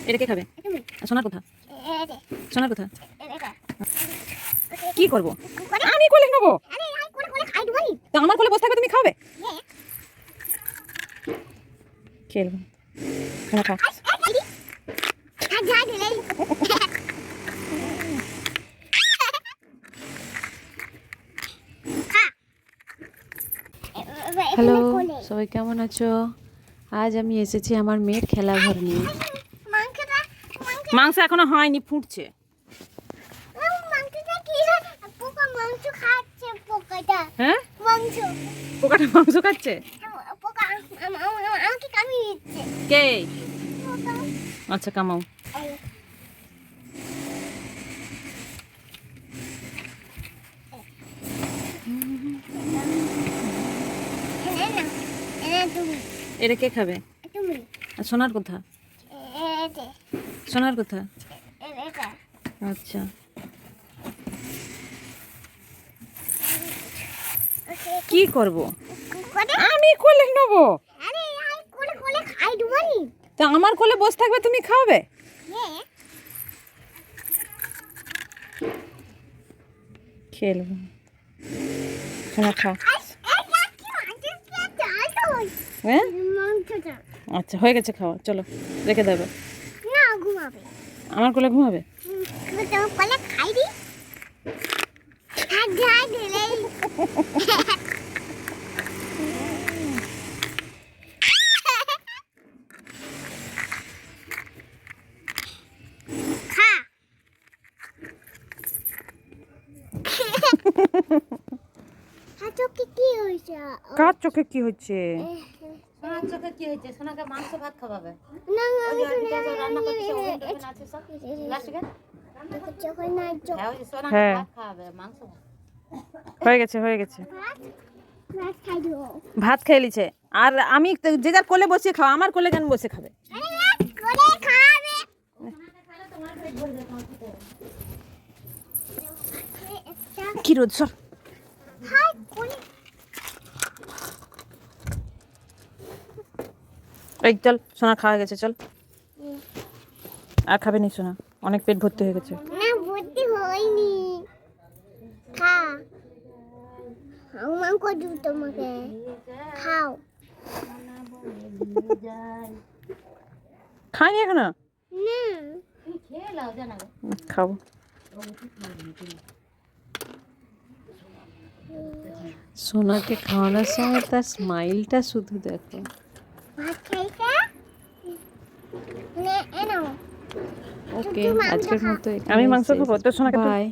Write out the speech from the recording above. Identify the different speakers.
Speaker 1: এটা কে খাবে? সোনার কোথা? সোনার কোথা? কি করবো? আমি কোলে নেবো। তো আমার কোলে বসে থাকবে, তুমি খাবে? খেলবো। সোনা খা। হ্যালো, সবাই কেমন আছো? আজ আমি এসেছি আমার মেয়ের খেলাঘর নিয়ে। মাংস এখনো হয়নি, ফুটছে। হ্যাঁ, পোকাটা মাংস খাচ্ছে। কে? আচ্ছা, কামাও। এটা কে খাবে? আর সোনার কোথা? সোনার কোথা? আচ্ছা, কি করব? আমি কোলে নেবো। তো আমার কোলে বসে থাকবে, তুমি খাবে? খেলবো। সোনা খা। হ্যাঁ, আচ্ছা, হয়ে গেছে, খাওয়া। চলো, রেখে দেবে। আমার কোলে ঘুমাবে? কার চোখে কি হচ্ছে?
Speaker 2: সোনার চোখে কি হয়েছে? সোনাকে মাংস ভাত খাওয়াবে।
Speaker 1: হ্যাঁ, হয়ে গেছে, হয়ে গেছে। ভাত খেয়ে লিছে। আর আমি যে যার কোলে বসিয়ে খাও, আমার কোলে কেন বসে খাবে? কি রোদ, সর। এই চল, সোনা খাওয়া গেছে, চল। আর খাবে নি সোনা, অনেক পেট ভর্তি হয়ে গেছে।
Speaker 3: না, ভর্তি হয়নি। খা, মাংস দিব তোমাকে, খাও।
Speaker 1: খাইনি এখনো?
Speaker 3: না,
Speaker 1: খাবো। সোনাকে খাওয়ানোর সময় তার স্মাইলটা শুধু দেখো।
Speaker 3: ভাত খাইছে? নে, এনো।
Speaker 1: ওকে, আজকের মতো আমি মাংস খাবো, তো সোনাকে
Speaker 4: বাই।